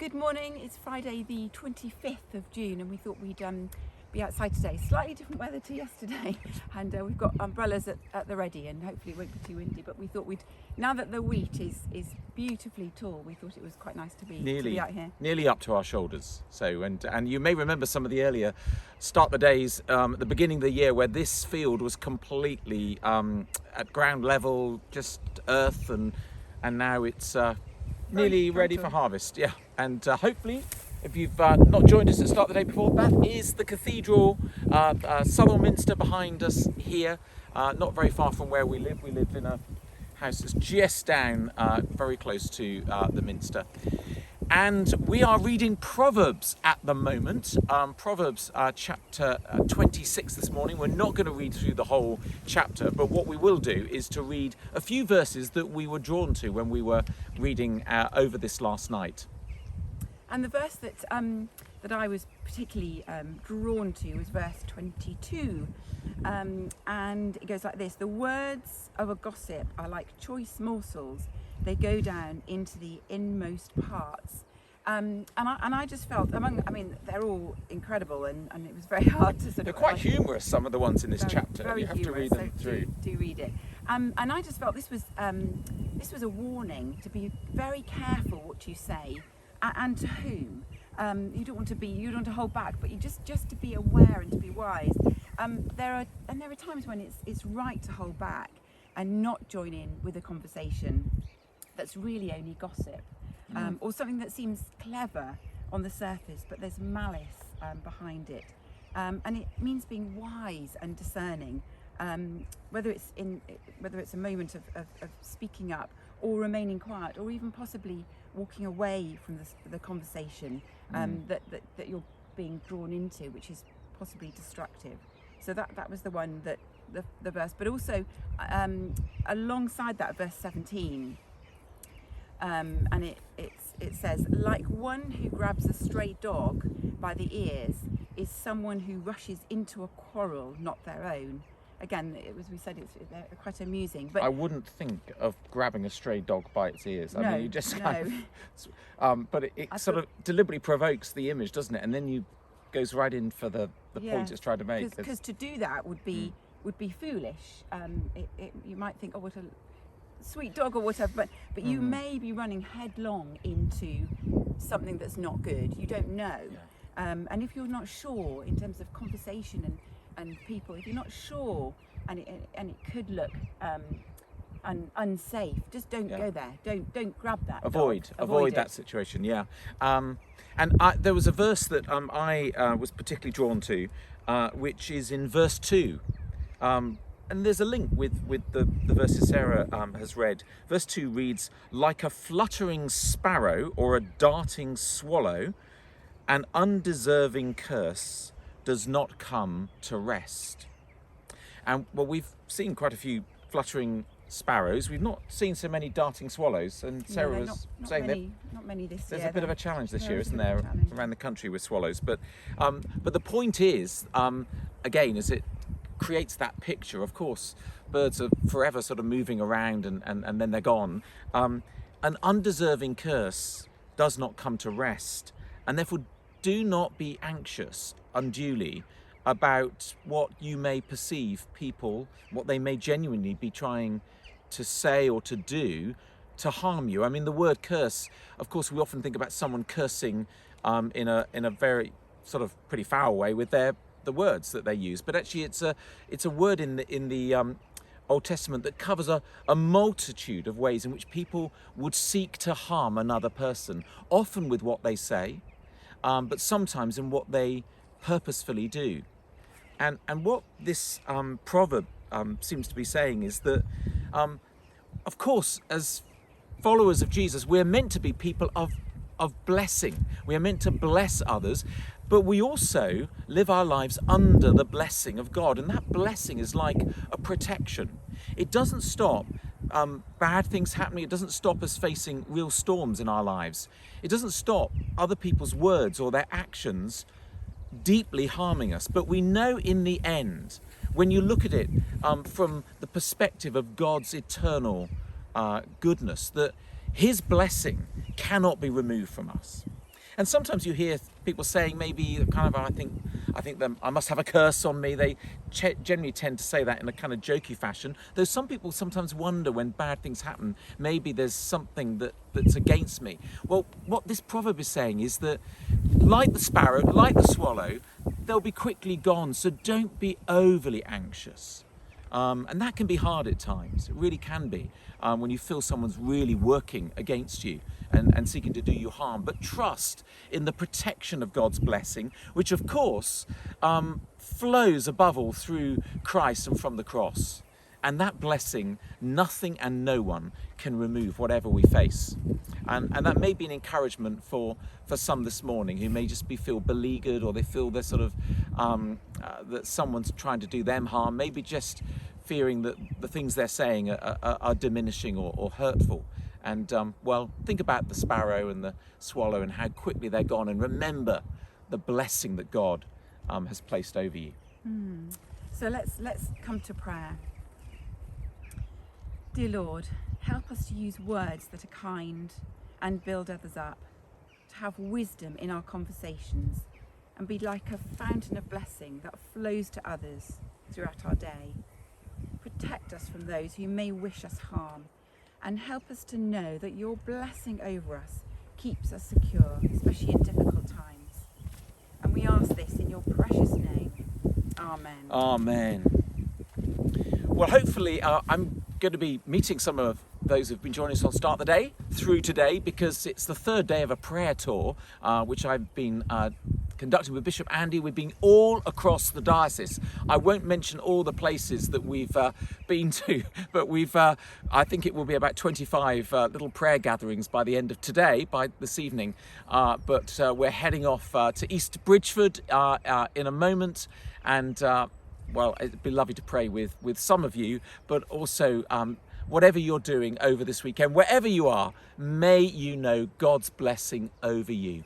Good morning. It's Friday the 25th of June and we thought we'd be outside today. Slightly different weather to yesterday and we've got umbrellas at the ready and hopefully it won't be too windy, but we thought now that the wheat is beautifully tall, we thought it was quite nice to be out here. Nearly up to our shoulders. So and you may remember some of the earlier start the days at the beginning of the year where this field was completely at ground level, just earth, and now it's nearly ready for harvest. Yeah, and hopefully, if you've not joined us at Start the Day before, that is the cathedral, Southwell Minster behind us here, not very far from where we live. We live in a house that's just down, very close to the Minster. And we are reading Proverbs at the moment, Proverbs chapter 26 this morning. We're not going to read through the whole chapter, but what we will do is to read a few verses that we were drawn to when we were reading over this last night. And the verse that I was particularly drawn to was verse 22, and it goes like this: "The words of a gossip are like choice morsels; they go down into the inmost parts." And I just felt they're all incredible, and it was very hard to sort of. They're quite humorous, some of the ones in this chapter. Very you have humorous, to read them so through. Do read it. And I just felt this was a warning to be very careful what you say and to whom. You don't want to hold back, but you just to be aware and to be wise. There are times when it's right to hold back and not join in with a conversation that's really only gossip, or something that seems clever on the surface, but there's malice behind it. And it means being wise and discerning, whether it's a moment of speaking up or remaining quiet, or even possibly walking away from the conversation that you're being drawn into, which is possibly destructive. So that was the one that the verse, but also alongside that, verse 17, and it says, "Like one who grabs a stray dog by the ears is someone who rushes into a quarrel not their own." Again, they're quite amusing. But I wouldn't think of grabbing a stray dog by its ears. I mean, you just kind of, but it sort of deliberately provokes the image, doesn't it? And then you goes right in for the point it's trying to make. Because to do that would be foolish. You might think, oh, what a sweet dog or whatever, but you may be running headlong into something that's not good. You don't know. Yeah. And if you're not sure in terms of conversation and people, if you're not sure and it could look unsafe, just don't go there. Don't grab that. Avoid that situation. Yeah. And there was a verse that I was particularly drawn to, which is in verse 2. And there's a link with the verses Sarah has read. Verse 2 reads, "Like a fluttering sparrow or a darting swallow, an undeserving curse does not come to rest." And well, we've seen quite a few fluttering sparrows. We've not seen so many darting swallows. And Sarah was saying not many this year. There's a bit of a challenge this year, isn't there, around the country with swallows? But the point is, again, as it creates that picture, of course, birds are forever sort of moving around and then they're gone. An undeserving curse does not come to rest, and therefore do not be anxious unduly about what you may perceive people, what they may genuinely be trying to say or to do to harm you. I mean, the word curse, of course, we often think about someone cursing in a very sort of pretty foul way with the words that they use, but actually it's a word in the Old Testament that covers a multitude of ways in which people would seek to harm another person, often with what they say, but sometimes in what they purposefully do. And what this proverb seems to be saying is that, of course, as followers of Jesus, we're meant to be people of blessing. We are meant to bless others, but we also live our lives under the blessing of God, and that blessing is like a protection. It doesn't stop bad things happening. It doesn't stop us facing real storms in our lives. It doesn't stop other people's words or their actions deeply harming us. But we know in the end, when you look at it from the perspective of God's eternal goodness, that his blessing cannot be removed from us. And sometimes you hear people saying maybe kind of, I think I must have a curse on me. They generally tend to say that in a kind of jokey fashion, though some people sometimes wonder when bad things happen, maybe there's something that's against me. Well, what this proverb is saying is that like the sparrow, like the swallow, they'll be quickly gone, so don't be overly anxious. And that can be hard at times. It really can be, when you feel someone's really working against you and seeking to do you harm. But trust in the protection of God's blessing, which of course flows above all through Christ and from the cross. And that blessing, nothing and no one can remove, whatever we face. And that may be an encouragement for some this morning who may just feel beleaguered, or they feel they're sort of that someone's trying to do them harm, maybe just fearing that the things they're saying are diminishing or hurtful. And well, think about the sparrow and the swallow and how quickly they're gone, and remember the blessing that God has placed over you. So let's come to prayer. Dear Lord, help us to use words that are kind and build others up, to have wisdom in our conversations and be like a fountain of blessing that flows to others throughout our day. Protect us from those who may wish us harm, and help us to know that your blessing over us keeps us secure, especially in difficult times. And we ask this in your precious name. Amen. Amen. Well, hopefully I'm going to be meeting some of those who've been joining us on Start the Day through today, because it's the third day of a prayer tour, which I've been conducting with Bishop Andy. We've been all across the diocese. I won't mention all the places that we've been to, but I think it will be about 25 little prayer gatherings by the end of today, by this evening. But we're heading off to East Bridgeford in a moment, and well, it'd be lovely to pray with some of you, but also whatever you're doing over this weekend, wherever you are, may you know God's blessing over you.